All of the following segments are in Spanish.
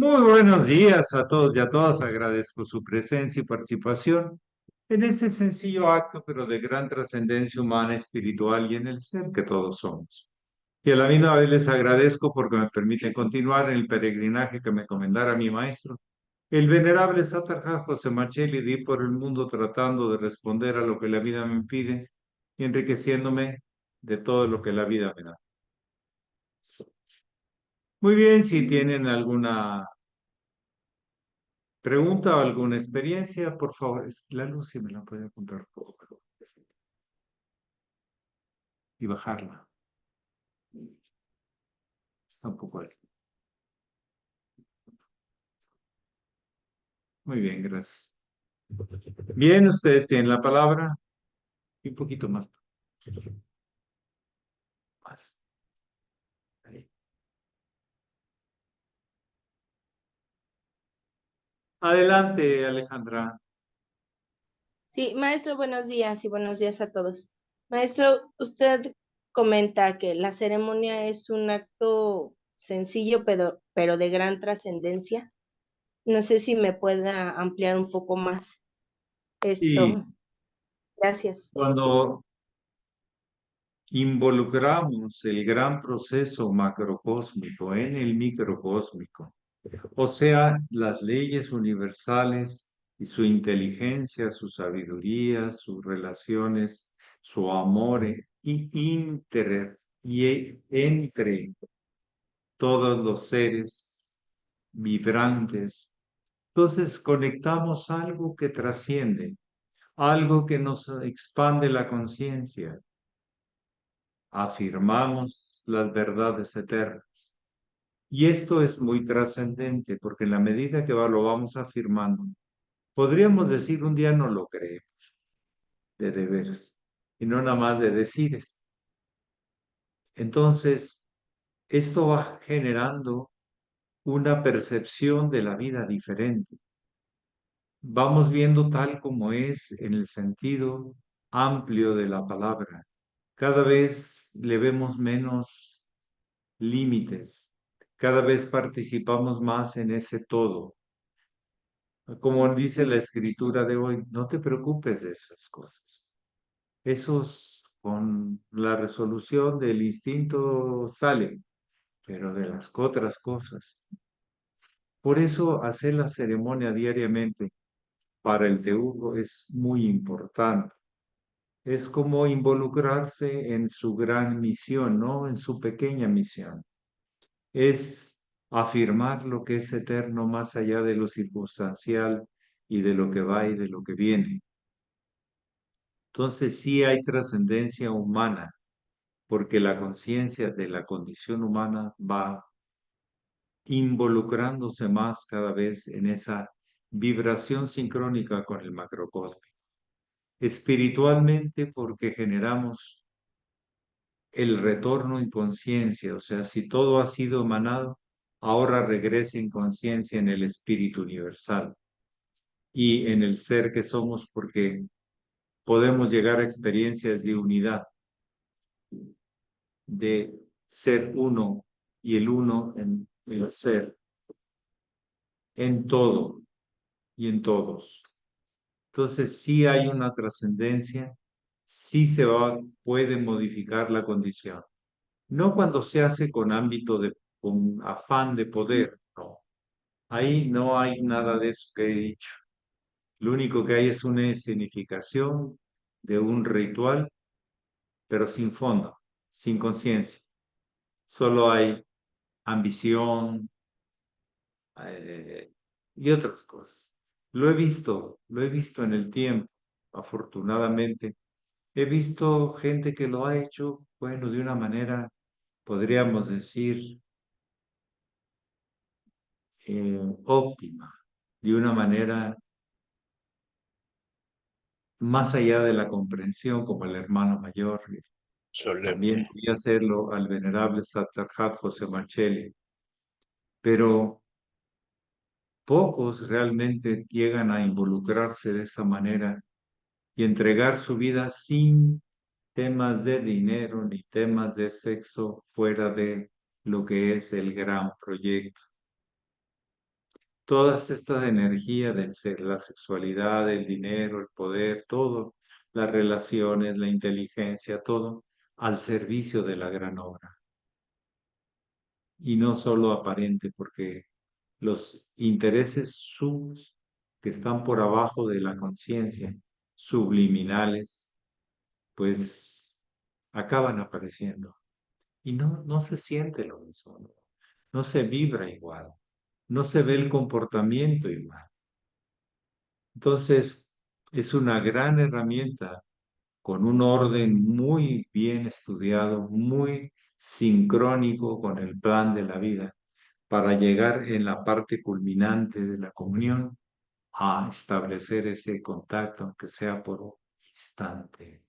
Muy buenos días a todos y a todas. Agradezco su presencia y participación en este sencillo acto, pero de gran trascendencia humana, espiritual y en el ser que todos somos. Y a la misma vez les agradezco porque me permiten continuar en el peregrinaje que me encomendara mi maestro, el venerable Satarja José Marcelli, de ir por el mundo tratando de responder a lo que la vida me pide y enriqueciéndome de todo lo que la vida me da. Muy bien, si tienen alguna pregunta o alguna experiencia, por favor. La luz si me la puede apuntar un poco y bajarla. Está un poco alta. Muy bien, gracias. Bien, ustedes tienen la palabra y un poquito más. Más. Ahí. Adelante, Alejandra. Sí, maestro, buenos días y buenos días a todos. Maestro, usted comenta que la ceremonia es un acto sencillo, pero de gran trascendencia. No sé si me pueda ampliar un poco más Y esto. Gracias. cuando involucramos el gran proceso macrocósmico en el microcósmico, o sea, las leyes universales y su inteligencia, su sabiduría, sus relaciones, su amor entre todos los seres vibrantes. Entonces conectamos algo que trasciende, algo que nos expande la conciencia, afirmamos las verdades eternas. Y esto es muy trascendente porque en la medida que lo vamos afirmando, podríamos decir un día no lo creemos de veras y no nada más de decires. Entonces, esto va generando una percepción de la vida diferente. Vamos viendo tal como es en el sentido amplio de la palabra. Cada vez le vemos menos límites, cada vez participamos más en ese todo. Como dice la escritura de hoy, no te preocupes de esas cosas. Esos con la resolución del instinto salen, pero de las otras cosas. Por eso hacer la ceremonia diariamente para el teujo es muy importante. Es como involucrarse en su gran misión, no en su pequeña misión. Es afirmar lo que es eterno más allá de lo circunstancial y de lo que va y de lo que viene. Entonces sí hay trascendencia humana, porque la conciencia de la condición humana va involucrándose más cada vez en esa vibración sincrónica con el macrocosmo. Espiritualmente, porque generamos el retorno en conciencia, o sea, si todo ha sido emanado, ahora regresa en conciencia en el espíritu universal y en el ser que somos, porque podemos llegar a experiencias de unidad, de ser uno y el uno en el ser, en todo y en todos. Entonces, sí hay una trascendencia, sí puede modificar la condición. No cuando se hace con con afán de poder, no. Ahí no hay nada de eso que he dicho. Lo único que hay es una escenificación de un ritual, pero sin fondo, sin conciencia. Solo hay ambición y otras cosas. Lo he visto en el tiempo, afortunadamente. He visto gente que lo ha hecho, bueno, de una manera, podríamos decir, óptima, de una manera más allá de la comprensión, como el hermano mayor. Solemne. También voy a hacerlo al venerable Satarjat José Marcelli, pero pocos realmente llegan a involucrarse de esa manera y entregar su vida sin temas de dinero ni temas de sexo fuera de lo que es el gran proyecto. Toda esta energía del ser, la sexualidad, el dinero, el poder, todo, las relaciones, la inteligencia, todo, al servicio de la gran obra. Y no solo aparente, porque los intereses que están por abajo de la conciencia, subliminales, pues acaban apareciendo. Y no se siente lo mismo, no se vibra igual, no se ve el comportamiento igual. Entonces, es una gran herramienta con un orden muy bien estudiado, muy sincrónico con el plan de la vida, para llegar en la parte culminante de la comunión a establecer ese contacto, aunque sea por un instante.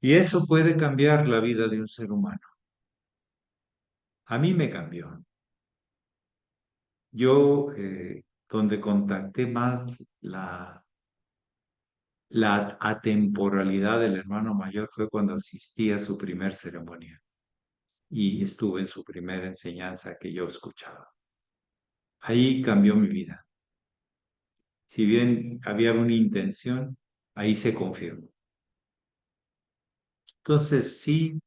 Y eso puede cambiar la vida de un ser humano. A mí me cambió. Yo, donde contacté más la atemporalidad del hermano mayor fue cuando asistí a su primer ceremonia y estuve en su primera enseñanza que yo escuchaba. Ahí cambió mi vida. Si bien había una intención, ahí se confirmó. Entonces, sí,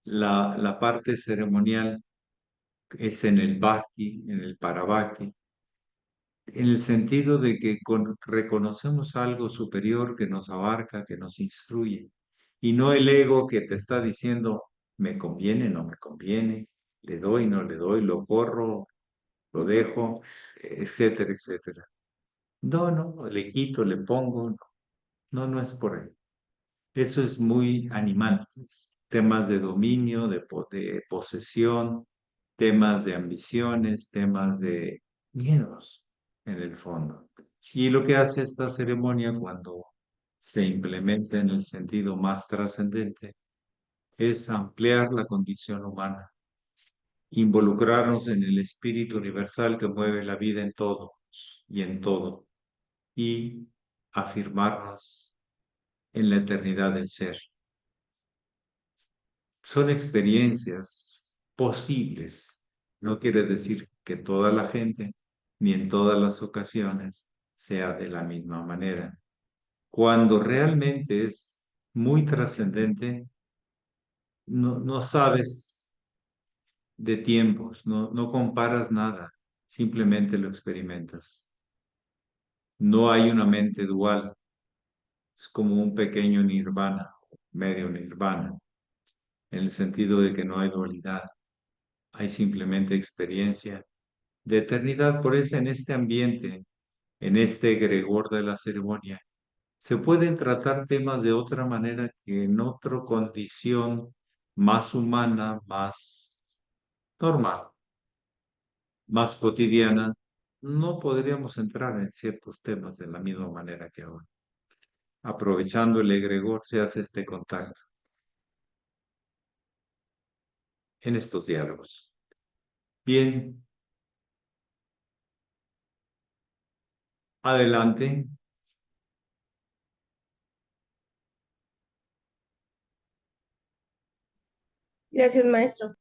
la parte ceremonial es en el Bhakti, en el Parabhakti, en el sentido de que reconocemos algo superior que nos abarca, que nos instruye, y no el ego que te está diciendo, me conviene, no me conviene, le doy, no le doy, lo corro, lo dejo, etcétera, etcétera. No, no, le quito, le pongo, no es por ahí. Eso es muy animal, pues. Temas de dominio, de posesión, temas de ambiciones, temas de miedos, en el fondo. Y lo que hace esta ceremonia cuando se implementa en el sentido más trascendente es ampliar la condición humana, involucrarnos en el espíritu universal que mueve la vida en todo y en todo, y afirmarnos en la eternidad del ser. Son experiencias posibles. No quiere decir que toda la gente, ni en todas las ocasiones, sea de la misma manera. Cuando realmente es muy trascendente, no sabes de tiempos, no comparas nada, simplemente lo experimentas. No hay una mente dual, es como un pequeño nirvana, medio nirvana, en el sentido de que no hay dualidad, hay simplemente experiencia de eternidad. Por eso en este ambiente, en este egregor de la ceremonia, se pueden tratar temas de otra manera que en otra condición más humana, más normal, más cotidiana, no podríamos entrar en ciertos temas de la misma manera que ahora. Aprovechando el egregor se hace este contacto en estos diálogos. Bien, adelante. Gracias, maestro.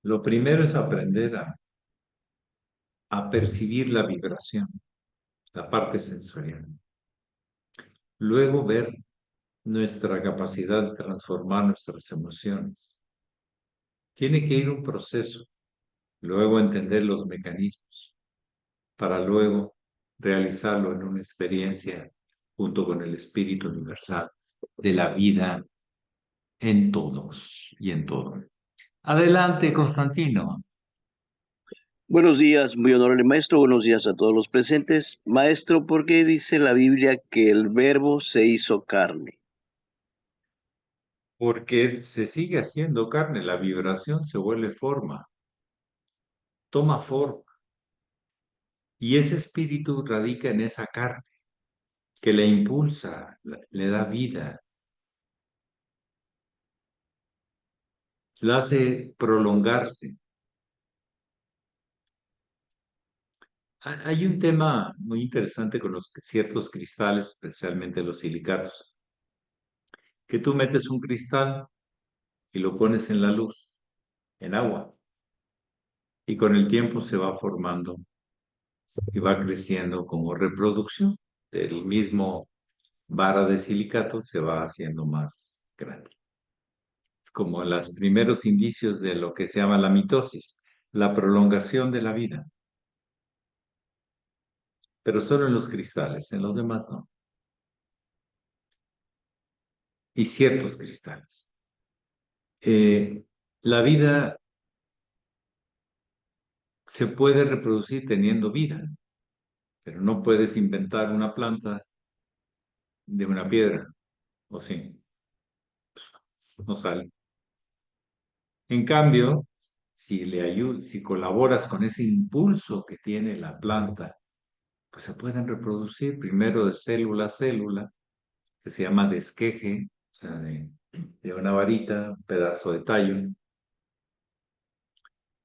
Lo primero es aprender a percibir la vibración, la parte sensorial. Luego ver nuestra capacidad de transformar nuestras emociones. Tiene que ir un proceso, luego entender los mecanismos, para luego realizarlo en una experiencia junto con el espíritu universal de la vida en todos y en todo. Adelante, Constantino. Buenos días, muy honorable maestro. Buenos días a todos los presentes. Maestro, ¿por qué dice la Biblia que el verbo se hizo carne? Porque se sigue haciendo carne, la vibración se vuelve forma, toma forma. Y ese espíritu radica en esa carne que le impulsa, le da vida. la hace prolongarse. Hay un tema muy interesante con los ciertos cristales, especialmente los silicatos, que tú metes un cristal y lo pones en la luz, en agua, y con el tiempo se va formando y va creciendo como reproducción del mismo vara de silicato, se va haciendo más grande. Es como los primeros indicios de lo que se llama la mitosis, la prolongación de la vida, pero solo en los cristales, en los demás no. Y ciertos cristales. La vida se puede reproducir teniendo vida, pero no puedes inventar una planta de una piedra, o sí, no sale. En cambio, si colaboras con ese impulso que tiene la planta, pues se pueden reproducir primero de célula a célula, que se llama desqueje, o sea, de una varita, un pedazo de tallo,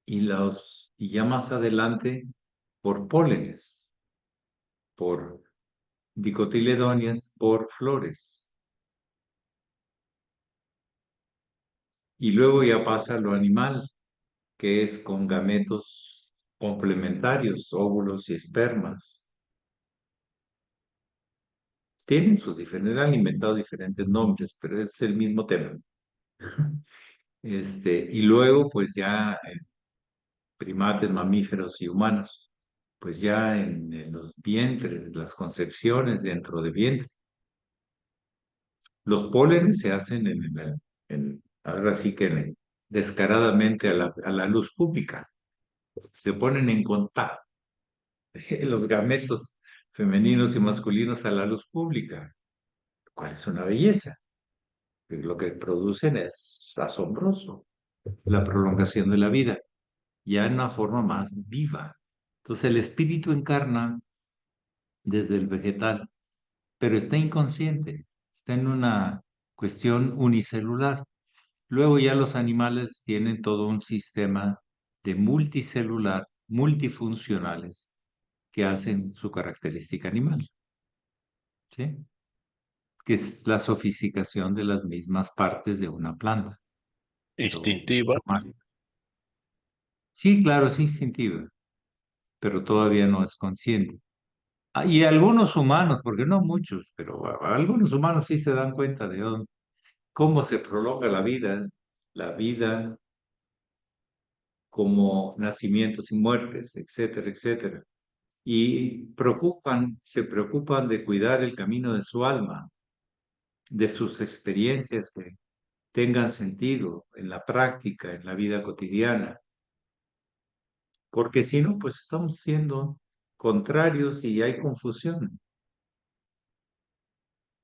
y ya más adelante por pólenes, por dicotiledóneas, por flores. Y luego ya pasa a lo animal, que es con gametos complementarios, óvulos y espermas. Tienen sus diferentes, han inventado diferentes nombres, pero es el mismo tema. Y luego, pues ya en primates, mamíferos y humanos, pues ya en los vientres, las concepciones dentro de vientre. Los pólenes se hacen ahora sí que descaradamente a la luz pública. Se ponen en contacto los gametos femeninos y masculinos a la luz pública, lo cual es una belleza. Lo que producen es asombroso, la prolongación de la vida, ya en una forma más viva. Entonces el espíritu encarna desde el vegetal, pero está inconsciente, está en una cuestión unicelular. Luego ya los animales tienen todo un sistema de multicelular, multifuncionales, que hacen su característica animal, ¿sí? Que es la sofisticación de las mismas partes de una planta. Instintiva. Sí, claro, es instintiva, pero todavía no es consciente. Y algunos humanos, porque no muchos, pero algunos humanos sí se dan cuenta de cómo se prolonga la vida como nacimientos y muertes, etcétera, etcétera. Y se preocupan de cuidar el camino de su alma, de sus experiencias que tengan sentido en la práctica, en la vida cotidiana, porque si no, pues estamos siendo contrarios y hay confusión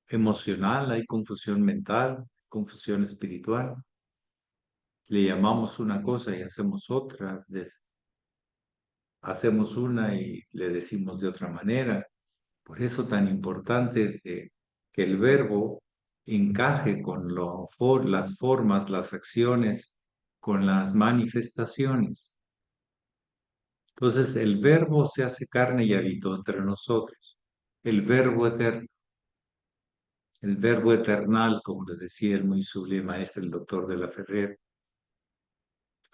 emocional, hay confusión mental, confusión espiritual. Le llamamos una cosa y hacemos otra, hacemos una y le decimos de otra manera. Por eso tan importante que el verbo encaje con las formas, las acciones, con las manifestaciones. Entonces el verbo se hace carne y habitó entre nosotros. El verbo eterno, el verbo eternal, como le decía el muy sublime maestro, el doctor de la Ferrer,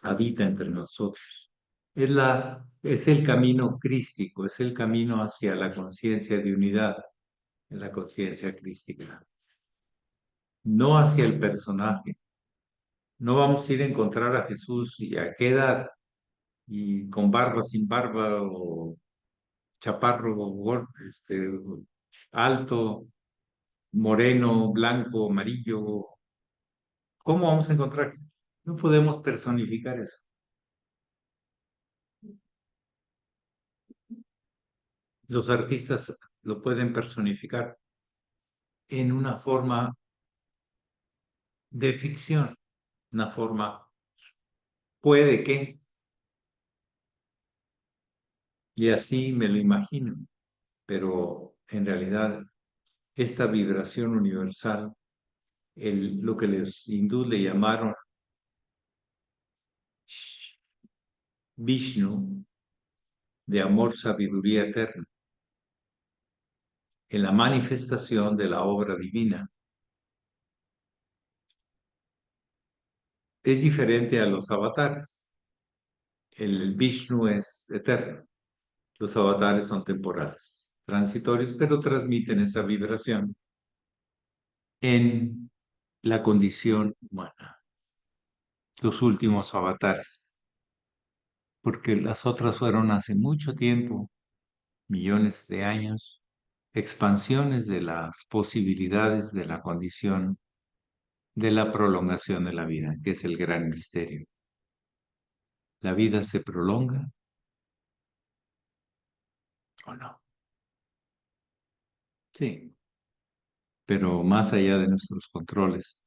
habita entre nosotros. Es el camino crístico, es el camino hacia la conciencia de unidad, en la conciencia crística, no hacia el personaje. No vamos a ir a encontrar a Jesús y a qué edad, y con barba, sin barba, o chaparro, alto, moreno, blanco, amarillo. ¿Cómo vamos a encontrar? No podemos personificar eso. Los artistas lo pueden personificar en una forma de ficción, una forma puede que, y así me lo imagino, pero en realidad esta vibración universal, lo que los hindúes le llamaron Vishnu, de amor, sabiduría eterna, en la manifestación de la obra divina. Es diferente a los avatares. El Vishnu es eterno. Los avatares son temporales, transitorios, pero transmiten esa vibración en la condición humana. Los últimos avatares, porque las otras fueron hace mucho tiempo, millones de años, expansiones de las posibilidades de la condición de la prolongación de la vida, que es el gran misterio. ¿La vida se prolonga o no? Sí, pero más allá de nuestros controles,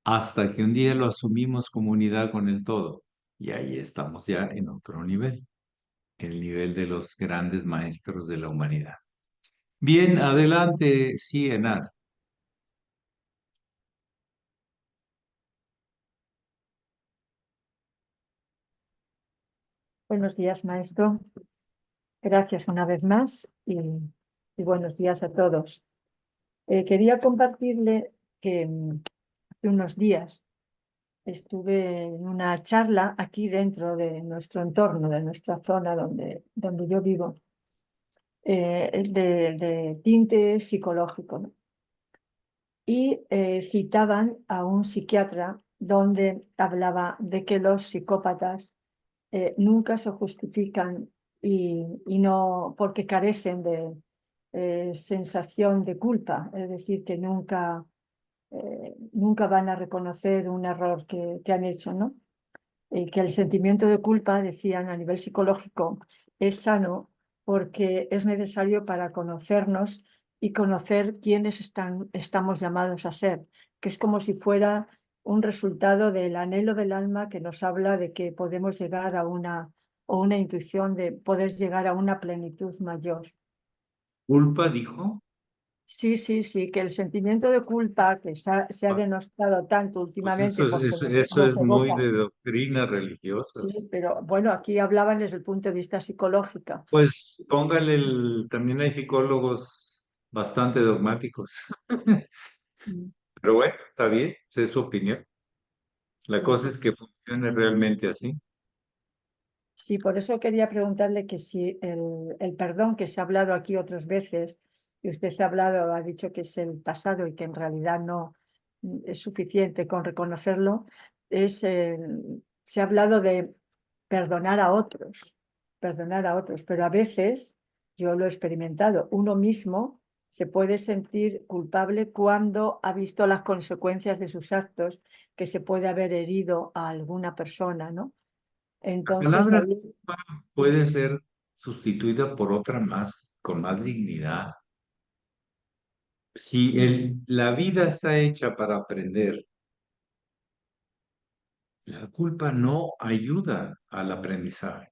hasta que un día lo asumimos como unidad con el todo, y ahí estamos ya en otro nivel, el nivel de los grandes maestros de la humanidad. Bien, adelante, sí, Enad. Buenos días, maestro. Gracias una vez más y buenos días a todos. Quería compartirle que hace unos días estuve en una charla aquí dentro de nuestro entorno, de nuestra zona donde yo vivo, de tinte psicológico, ¿no? Y citaban a un psiquiatra donde hablaba de que los psicópatas nunca se justifican y no porque carecen de sensación de culpa, es decir, que nunca van a reconocer un error que han hecho, ¿no? Y que el sentimiento de culpa, decían a nivel psicológico, es sano porque es necesario para conocernos y conocer quiénes estamos llamados a ser, que es como si fuera un resultado del anhelo del alma que nos habla de que podemos llegar o una intuición de poder llegar a una plenitud mayor. ¿Culpa, dijo? Sí, sí, sí, que el sentimiento de culpa que se ha Ah, denostado tanto pues últimamente porque eso nos es muy evoca. de doctrinas Sí, religiosas. pero bueno, aquí hablaban desde el punto de vista psicológico. Pues póngale también hay psicólogos bastante dogmáticos. Mm. Pero bueno, está bien, es su opinión. La Sí, cosa es que funcione realmente así. sí, por eso quería preguntarle que si el perdón que se ha hablado aquí otras veces, y usted ha hablado, ha dicho que es el pasado y que en realidad no es suficiente con reconocerlo, se ha hablado de perdonar perdonar a otros, pero a veces, yo lo he experimentado, uno mismo se puede sentir culpable cuando ha visto las consecuencias de sus actos, que se puede haber herido a alguna persona, ¿no? La Entonces, palabra ahí, culpa puede ser sustituida por otra más, con más dignidad. Si la vida está hecha para aprender, la culpa no ayuda al aprendizaje.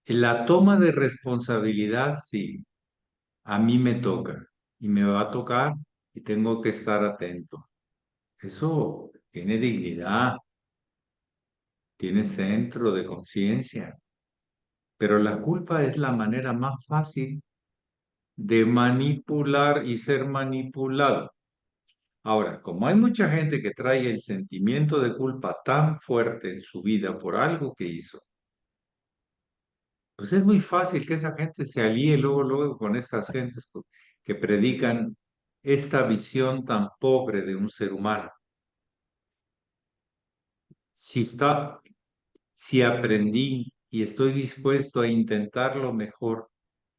La toma de responsabilidad, sí, a mí me toca y me va a tocar y tengo que estar atento. Eso tiene dignidad, tiene centro de conciencia, pero la culpa es la manera más fácil de manipular y ser manipulado. Ahora, como hay mucha gente que trae el sentimiento de culpa tan fuerte en su vida por algo que hizo, pues es muy fácil que esa gente se alíe luego con estas gentes que predican esta visión tan pobre de un ser humano. Si está, si aprendí y estoy dispuesto a intentarlo mejor,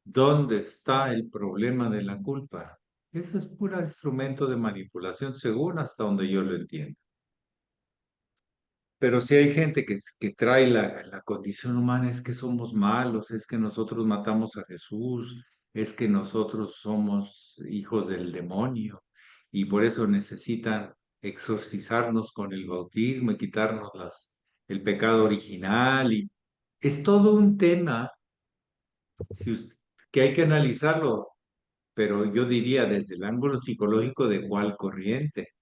¿dónde está el problema de la culpa? Eso es puro instrumento de manipulación, según hasta donde yo lo entiendo. Pero si hay gente que trae la condición humana, es que somos malos, es que nosotros matamos a Jesús, es que nosotros somos hijos del demonio y por eso necesitan exorcizarnos con el bautismo y quitarnos el pecado original. Y es todo un tema si que hay que analizarlo, pero yo diría desde el ángulo psicológico de cuál corriente.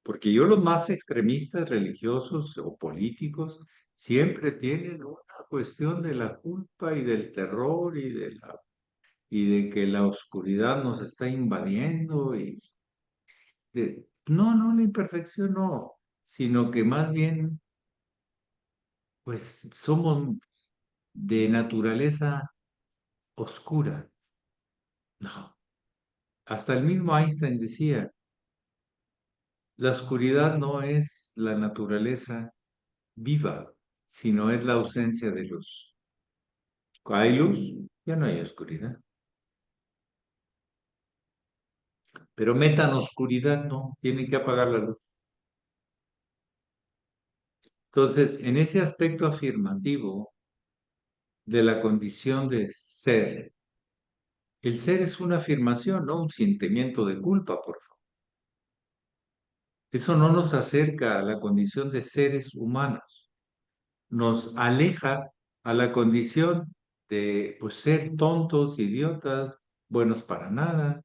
Porque los más extremistas religiosos o políticos siempre tienen una cuestión de la culpa y del terror y de que la oscuridad nos está invadiendo no, la imperfección no, sino que más bien, pues somos de naturaleza oscura. No, hasta el mismo Einstein decía, la oscuridad no es la naturaleza viva, sino es la ausencia de luz. Hay luz, ya no hay oscuridad. Pero metan oscuridad, no, tienen que apagar la luz. Entonces, en ese aspecto afirmativo de la condición de ser, el ser es una afirmación, no un sentimiento de culpa, por favor. Eso no nos acerca a la condición de seres humanos, nos aleja a la condición de pues, ser tontos, idiotas, buenos para nada,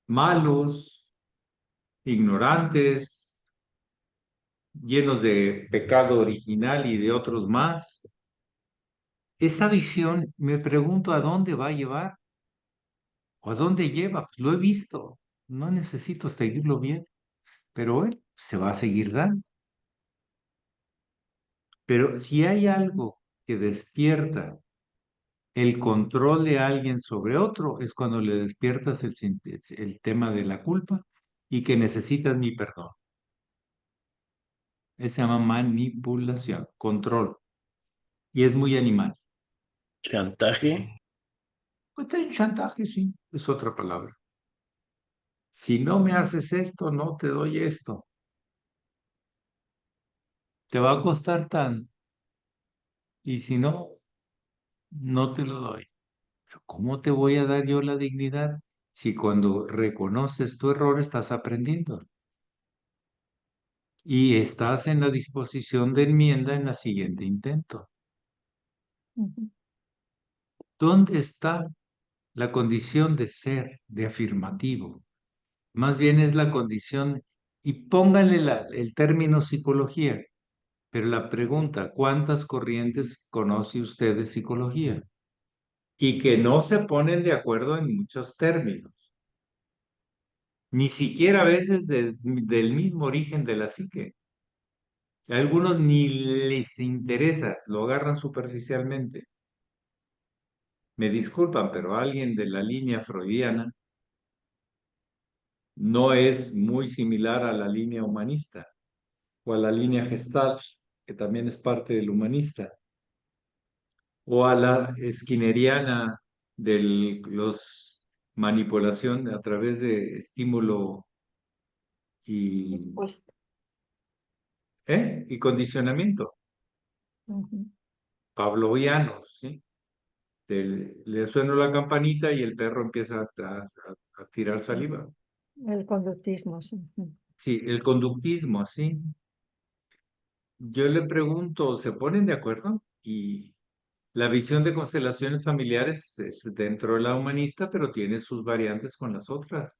malos, ignorantes, llenos de pecado original y de otros más. Esta visión, me pregunto a dónde va a llevar o a dónde lleva. Pues lo he visto, no necesito seguirlo bien, pero se va a seguir dando. Pero si hay algo que despierta el control de alguien sobre otro, es cuando le despiertas el tema de la culpa y que necesitas mi perdón. Eso se llama manipulación, control. Y es muy animal. Chantaje. Pues hay chantaje, sí, es otra palabra. Si no me haces esto, no te doy esto. Te va a costar tanto. Y si no, no te lo doy. Pero ¿cómo te voy a dar yo la dignidad si cuando reconoces tu error estás aprendiendo? Y estás en la disposición de enmienda en la siguiente intento. Ujú. ¿Dónde está la condición de ser, de afirmativo? Más bien es la condición, y póngale el término psicología, pero la pregunta, ¿cuántas corrientes conoce usted de psicología? Y que no se ponen de acuerdo en muchos términos, ni siquiera a veces del mismo origen de la psique. A algunos ni les interesa, lo agarran superficialmente. Me disculpan, pero alguien de la línea freudiana no es muy similar a la línea humanista o a la línea Gestalt, que también es parte del humanista, o a la skinneriana de los manipulación a través de estímulo y, Pues, y condicionamiento. ujú. Pavlovianos, ¿sí? Le suena la campanita y el perro empieza a tirar saliva. El conductismo, sí. Sí, el conductismo, así. Yo le pregunto, ¿se ponen de acuerdo? Y la visión de constelaciones familiares es dentro de la humanista, pero tiene sus variantes con las otras.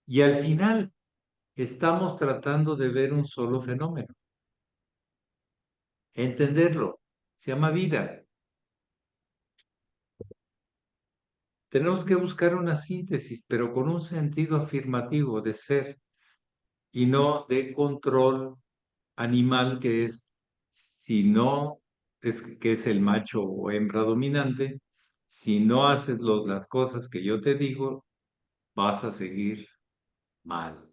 Y al final estamos tratando de ver un solo fenómeno, entenderlo. Se llama vida. Tenemos que buscar una síntesis, pero con un sentido afirmativo de ser y no de control animal que es, si no, es que es el macho o hembra dominante, si no haces las cosas que yo te digo, vas a seguir mal.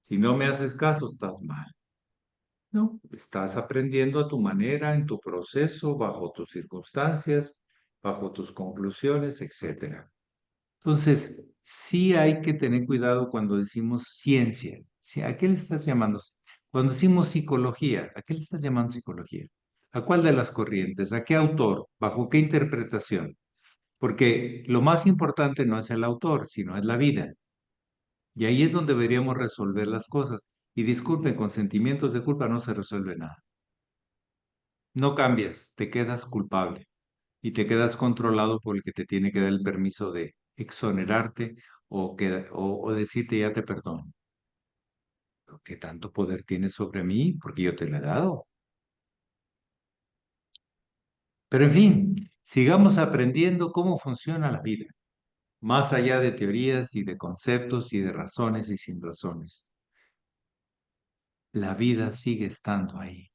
Si no me haces caso, estás mal. No, estás aprendiendo a tu manera, en tu proceso, bajo tus circunstancias, bajo tus conclusiones, etcétera. Entonces, sí hay que tener cuidado cuando decimos ciencia. ¿A qué le estás llamando? Cuando decimos psicología, ¿a qué le estás llamando psicología? ¿A cuál de las corrientes? ¿A qué autor? ¿Bajo qué interpretación? Porque lo más importante no es el autor, sino es la vida. Y ahí es donde deberíamos resolver las cosas. Y disculpen, con sentimientos de culpa no se resuelve nada. No cambias, te quedas culpable y te quedas controlado por el que te tiene que dar el permiso de exonerarte o decirte ya te perdono. ¿Qué tanto poder tienes sobre mí? Porque yo te lo he dado. Pero en fin, sigamos aprendiendo cómo funciona la vida, más allá de teorías y de conceptos y de razones y sin razones. La vida sigue estando ahí.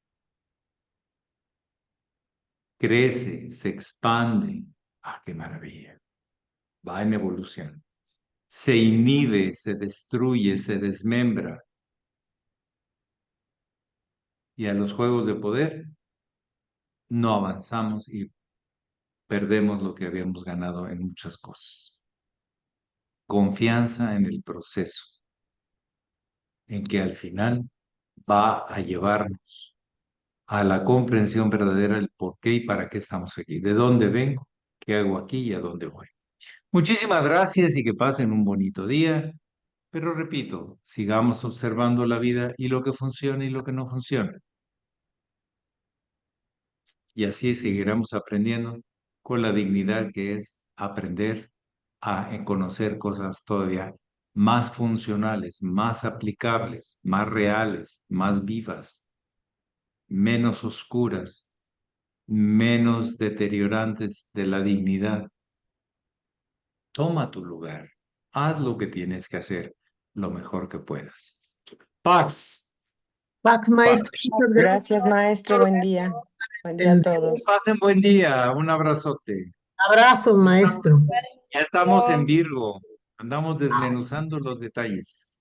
Crece, se expande. ¡Ah, qué maravilla! Va en evolución. Se inhibe, se destruye, se desmembra. Y a los juegos de poder no avanzamos y perdemos lo que habíamos ganado en muchas cosas. Confianza en el proceso, en que al final va a llevarnos a la comprensión verdadera del por qué y para qué estamos aquí, de dónde vengo, qué hago aquí y a dónde voy. Muchísimas gracias y que pasen un bonito día. Pero repito, sigamos observando la vida y lo que funciona y lo que no funciona. Y así seguiremos aprendiendo con la dignidad que es aprender a conocer cosas todavía más funcionales, más aplicables, más reales, más vivas, menos oscuras, menos deteriorantes de la dignidad. Toma tu lugar, haz lo que tienes que hacer lo mejor que puedas. Pax. Pac, maestro, muchas gracias. Gracias, maestro. Buen día. Buen día a todos. Pasen buen día, un abrazote. Abrazos, maestro. Ya estamos en Virgo, andamos desmenuzando los detalles.